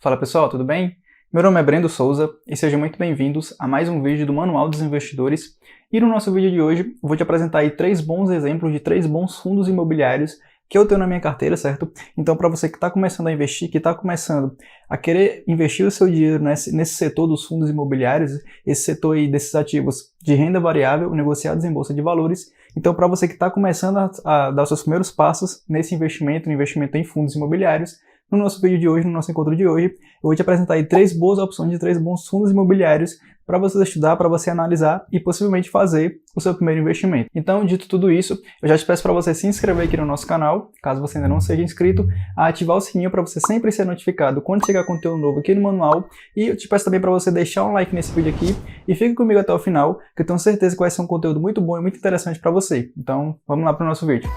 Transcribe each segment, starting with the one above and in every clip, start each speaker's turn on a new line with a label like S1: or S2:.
S1: Fala pessoal, tudo bem? Meu nome é Brendo Souza e sejam muito bem-vindos a mais um vídeo do Manual dos Investidores. E no nosso vídeo de hoje eu vou te apresentar aí 3 bons exemplos de 3 bons fundos imobiliários que eu tenho na minha carteira, certo? Então para você que está começando a investir, que está começando a querer investir o seu dinheiro nesse setor dos fundos imobiliários, esse setor aí desses ativos de renda variável negociados em bolsa de valores, então para você que está começando a dar os seus primeiros passos nesse investimento, no investimento em fundos imobiliários, no nosso vídeo de hoje, no nosso encontro de hoje, eu vou te apresentar aí 3 boas opções de 3 bons fundos imobiliários para você estudar, para você analisar e possivelmente fazer o seu primeiro investimento. Então, dito tudo isso, eu já te peço para você se inscrever aqui no nosso canal, caso você ainda não seja inscrito, a ativar o sininho para você sempre ser notificado quando chegar conteúdo novo aqui no manual, e eu te peço também para você deixar um like nesse vídeo aqui e fique comigo até o final, que eu tenho certeza que vai ser um conteúdo muito bom e muito interessante para você. Então, vamos lá para o nosso vídeo.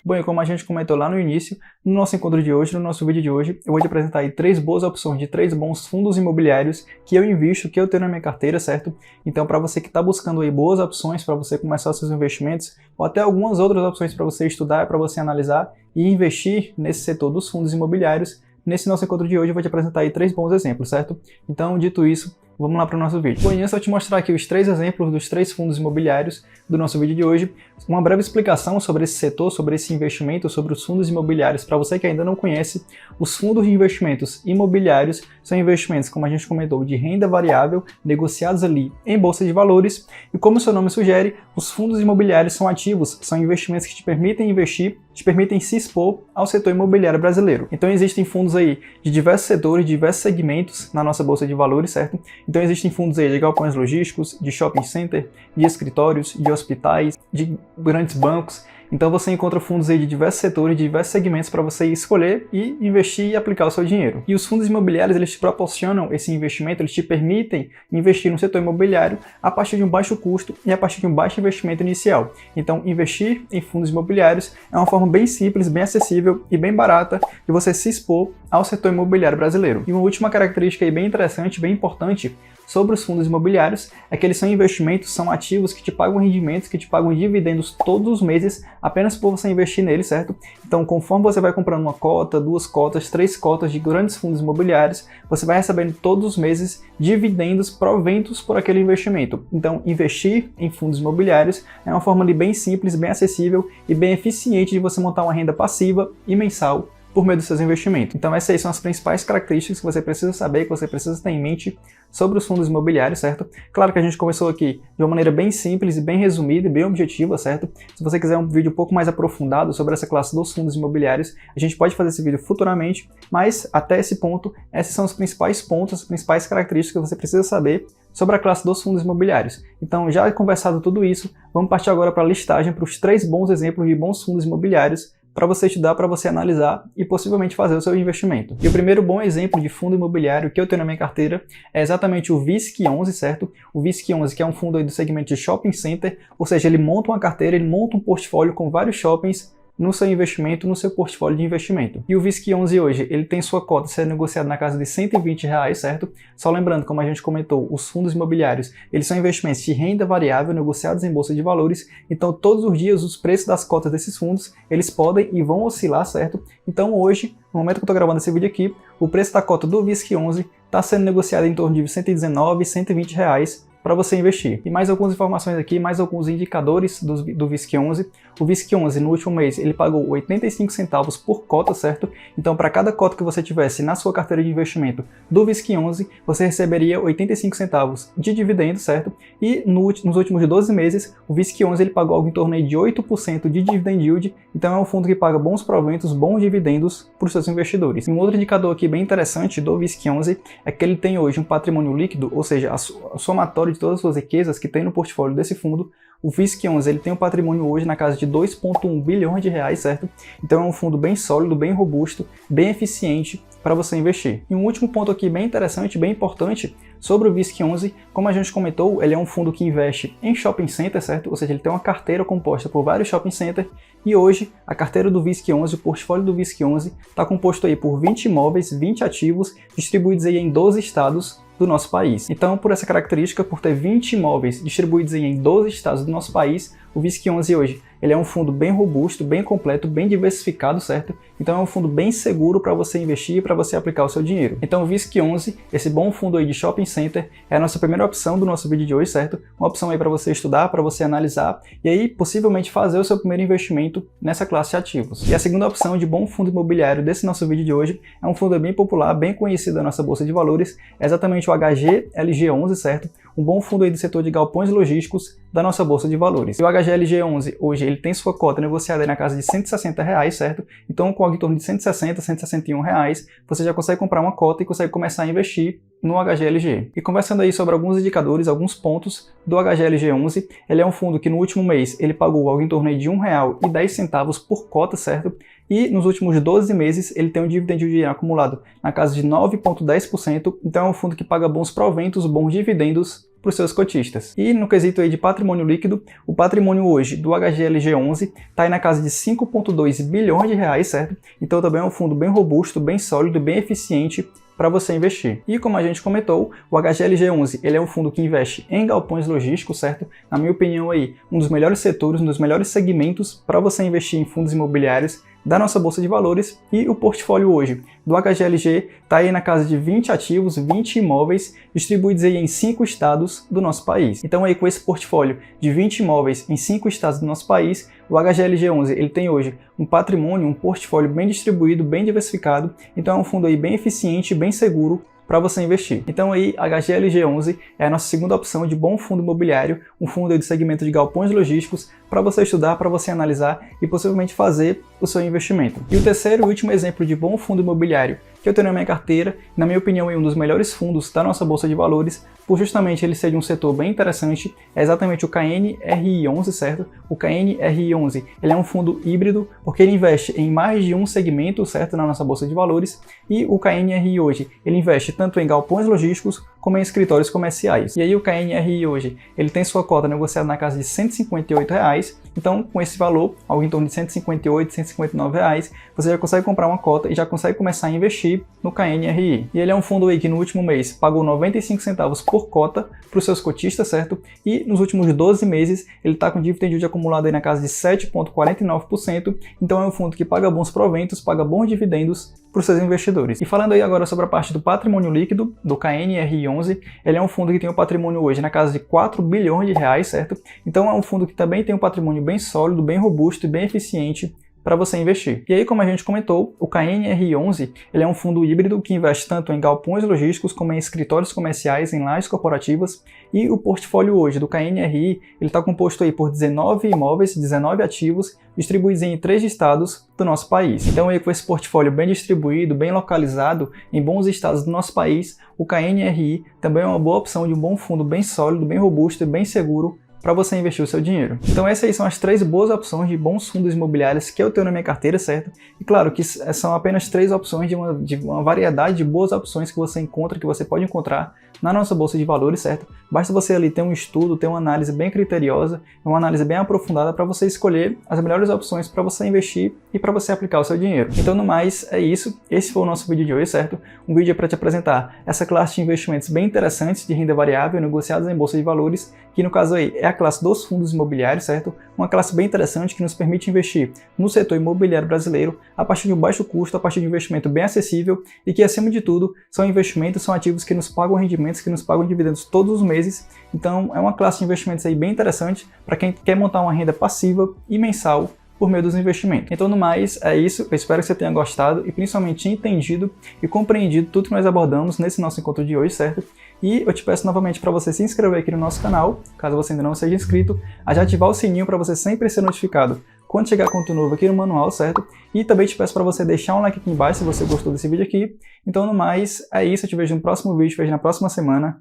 S1: Bom, e como a gente comentou lá no início, no nosso encontro de hoje, no nosso vídeo de hoje, eu vou te apresentar aí 3 boas opções de 3 bons fundos imobiliários que eu invisto, que eu tenho na minha carteira, certo? Então, para você que está buscando aí boas opções para você começar os seus investimentos, ou até algumas outras opções para você estudar, para você analisar e investir nesse setor dos fundos imobiliários, nesse nosso encontro de hoje eu vou te apresentar aí 3 bons exemplos, certo? Então, dito isso, vamos lá para o nosso vídeo. Bom, e antes de eu te mostrar aqui os 3 exemplos dos 3 fundos imobiliários do nosso vídeo de hoje, uma breve explicação sobre esse setor, sobre esse investimento, sobre os fundos imobiliários. Para você que ainda não conhece, os fundos de investimentos imobiliários são investimentos, como a gente comentou, de renda variável, negociados ali em bolsa de valores. E como o seu nome sugere, os fundos imobiliários são ativos, são investimentos que te permitem investir, te permitem se expor ao setor imobiliário brasileiro. Então existem fundos aí de diversos setores, de diversos segmentos na nossa bolsa de valores, certo? Então existem fundos aí de galpões logísticos, de shopping center, de escritórios, de hospitais, de grandes bancos. Então você encontra fundos aí de diversos setores, de diversos segmentos para você escolher e investir e aplicar o seu dinheiro. E os fundos imobiliários, eles te proporcionam esse investimento, eles te permitem investir no setor imobiliário a partir de um baixo custo e a partir de um baixo investimento inicial. Então investir em fundos imobiliários é uma forma bem simples, bem acessível e bem barata de você se expor ao setor imobiliário brasileiro. E uma última característica aí bem interessante, bem importante sobre os fundos imobiliários é que eles são investimentos, são ativos que te pagam rendimentos, que te pagam dividendos todos os meses apenas por você investir neles, certo? Então, conforme você vai comprando uma cota, 2 cotas, 3 cotas de grandes fundos imobiliários, você vai recebendo todos os meses dividendos proventos por aquele investimento. Então, investir em fundos imobiliários é uma forma ali bem simples, bem acessível e bem eficiente de você montar uma renda passiva e mensal por meio dos seus investimentos. Então essas aí são as principais características que você precisa saber, que você precisa ter em mente sobre os fundos imobiliários, certo? Claro que a gente começou aqui de uma maneira bem simples e bem resumida e bem objetiva, certo? Se você quiser um vídeo um pouco mais aprofundado sobre essa classe dos fundos imobiliários, a gente pode fazer esse vídeo futuramente, mas até esse ponto, esses são os principais pontos, as principais características que você precisa saber sobre a classe dos fundos imobiliários. Então, já conversado tudo isso, vamos partir agora para a listagem, para os 3 bons exemplos de bons fundos imobiliários para você estudar, para você analisar e possivelmente fazer o seu investimento. E o primeiro bom exemplo de fundo imobiliário que eu tenho na minha carteira é exatamente o VISC11, certo? O VISC11, que é um fundo aí do segmento de shopping center, ou seja, ele monta uma carteira, ele monta um portfólio com vários shoppings no seu investimento, no seu portfólio de investimento. E o VISC11 hoje, ele tem sua cota sendo negociada na casa de R$120, certo? Só lembrando, como a gente comentou, os fundos imobiliários, eles são investimentos de renda variável negociados em bolsa de valores, então todos os dias os preços das cotas desses fundos, eles podem e vão oscilar, certo? Então hoje, no momento que eu estou gravando esse vídeo aqui, o preço da cota do VISC11 está sendo negociado em torno de R$119, R$120 para você investir. E mais algumas informações aqui, mais alguns indicadores do VISC11. O VISC11 no último mês ele pagou 85 centavos por cota, certo? Então para cada cota que você tivesse na sua carteira de investimento do VISC11, você receberia 85 centavos de dividendo, certo? E nos últimos 12 meses, o VISC11 ele pagou algo em torno de 8% de dividend yield, então é um fundo que paga bons proventos, bons dividendos para os seus investidores. E um outro indicador aqui bem interessante do VISC11 é que ele tem hoje um patrimônio líquido, ou seja, a somatória de todas as suas riquezas que tem no portfólio desse fundo. O VISC11 ele tem um patrimônio hoje na casa de 2,1 bilhões de reais, certo? Então é um fundo bem sólido, bem robusto, bem eficiente para você investir. E um último ponto aqui bem interessante, bem importante sobre o VISC11, como a gente comentou, ele é um fundo que investe em shopping center, certo? Ou seja, ele tem uma carteira composta por vários shopping centers e hoje a carteira do VISC11, o portfólio do VISC11 está composto aí por 20 imóveis, 20 ativos distribuídos aí em 12 estados do nosso país. Então, por essa característica, por ter 20 imóveis distribuídos em 12 estados do nosso país, O VISC11 hoje, ele é um fundo bem robusto, bem completo, bem diversificado, certo? Então é um fundo bem seguro para você investir e para você aplicar o seu dinheiro. Então o VISC11, esse bom fundo aí de shopping center, é a nossa primeira opção do nosso vídeo de hoje, certo? Uma opção aí para você estudar, para você analisar e aí possivelmente fazer o seu primeiro investimento nessa classe de ativos. E a segunda opção de bom fundo imobiliário desse nosso vídeo de hoje é um fundo bem popular, bem conhecido da nossa bolsa de valores, é exatamente o HGLG11, certo? Um bom fundo aí do setor de galpões logísticos da nossa bolsa de valores. E o HGLG11 hoje ele tem sua cota negociada aí na casa de R$160, certo? Então com algo em torno de 160, R$161, você já consegue comprar uma cota e consegue começar a investir no HGLG. E conversando aí sobre alguns indicadores, alguns pontos do HGLG11, ele é um fundo que no último mês ele pagou algo em torno aí de R$1,10 por cota, certo? E nos últimos 12 meses ele tem um dividend yield acumulado na casa de 9,10%, então é um fundo que paga bons proventos, bons dividendos para os seus cotistas. E no quesito aí de patrimônio líquido, o patrimônio hoje do HGLG11 está aí na casa de 5,2 bilhões de reais, certo? Então também é um fundo bem robusto, bem sólido, bem eficiente para você investir. E como a gente comentou, o HGLG11 ele é um fundo que investe em galpões logísticos, certo? Na minha opinião aí, um dos melhores setores, um dos melhores segmentos para você investir em fundos imobiliários da nossa bolsa de valores. E o portfólio hoje do HGLG está aí na casa de 20 ativos, 20 imóveis distribuídos aí em 5 estados do nosso país. Então aí com esse portfólio de 20 imóveis em 5 estados do nosso país, o HGLG11 ele tem hoje um patrimônio, um portfólio bem distribuído, bem diversificado, então é um fundo aí bem eficiente, bem seguro para você investir. Então aí, HGLG11 é a nossa segunda opção de bom fundo imobiliário, um fundo do segmento de galpões logísticos para você estudar, para você analisar e possivelmente fazer o seu investimento. E o terceiro e último exemplo de bom fundo imobiliário que eu tenho na minha carteira, na minha opinião é um dos melhores fundos da nossa bolsa de valores, por justamente ele ser de um setor bem interessante, é exatamente o KNRI11, certo? O KNRI11 ele é um fundo híbrido, porque ele investe em mais de um segmento, certo, na nossa bolsa de valores, e o KNRI hoje ele investe tanto em galpões logísticos como em escritórios comerciais. E aí o KNRI hoje ele tem sua cota negociada na casa de R$158, então com esse valor, algo em torno de R$158, R$159, você já consegue comprar uma cota e já consegue começar a investir no KNRI. E ele é um fundo aí que no último mês pagou 95 centavos por cota para os seus cotistas, certo? E nos últimos 12 meses ele está com dividend yield acumulado aí na casa de 7,49%, então é um fundo que paga bons proventos, paga bons dividendos para os seus investidores. E falando aí agora sobre a parte do patrimônio líquido do KNRI11, ele é um fundo que tem um patrimônio hoje na casa de 4 bilhões de reais, certo? Então é um fundo que também tem um patrimônio bem sólido, bem robusto e bem eficiente para você investir. E aí, como a gente comentou, o KNRI11 ele é um fundo híbrido que investe tanto em galpões logísticos como em escritórios comerciais, em lajes corporativas, e o portfólio hoje do KNRI ele está composto aí por 19 imóveis, 19 ativos, distribuídos em 3 estados do nosso país. Então aí com esse portfólio bem distribuído, bem localizado em bons estados do nosso país, o KNRI também é uma boa opção de um bom fundo bem sólido, bem robusto e bem seguro para você investir o seu dinheiro. Então essas aí são as 3 boas opções de bons fundos imobiliários que eu tenho na minha carteira, certo? E claro que são apenas 3 opções de uma variedade de boas opções que você encontra, que você pode encontrar na nossa bolsa de valores, certo? Basta você ali ter um estudo, ter uma análise bem criteriosa, uma análise bem aprofundada para você escolher as melhores opções para você investir e para você aplicar o seu dinheiro. Então no mais é isso, esse foi o nosso vídeo de hoje, certo? Um vídeo para te apresentar essa classe de investimentos bem interessantes de renda variável negociados em bolsa de valores, que no caso aí é a classe dos fundos imobiliários, certo? Uma classe bem interessante que nos permite investir no setor imobiliário brasileiro a partir de um baixo custo, a partir de um investimento bem acessível e que, acima de tudo, são investimentos, são ativos que nos pagam rendimentos, que nos pagam dividendos todos os meses. Então, é uma classe de investimentos aí bem interessante para quem quer montar uma renda passiva e mensal por meio dos investimentos. Então, no mais, é isso. Eu espero que você tenha gostado e principalmente entendido e compreendido tudo que nós abordamos nesse nosso encontro de hoje, certo? E eu te peço novamente para você se inscrever aqui no nosso canal, caso você ainda não seja inscrito, a já ativar o sininho para você sempre ser notificado quando chegar conteúdo novo aqui no manual, certo? E também te peço para você deixar um like aqui embaixo se você gostou desse vídeo aqui. Então, no mais, é isso. Eu te vejo no próximo vídeo, te vejo na próxima semana.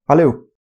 S1: Valeu!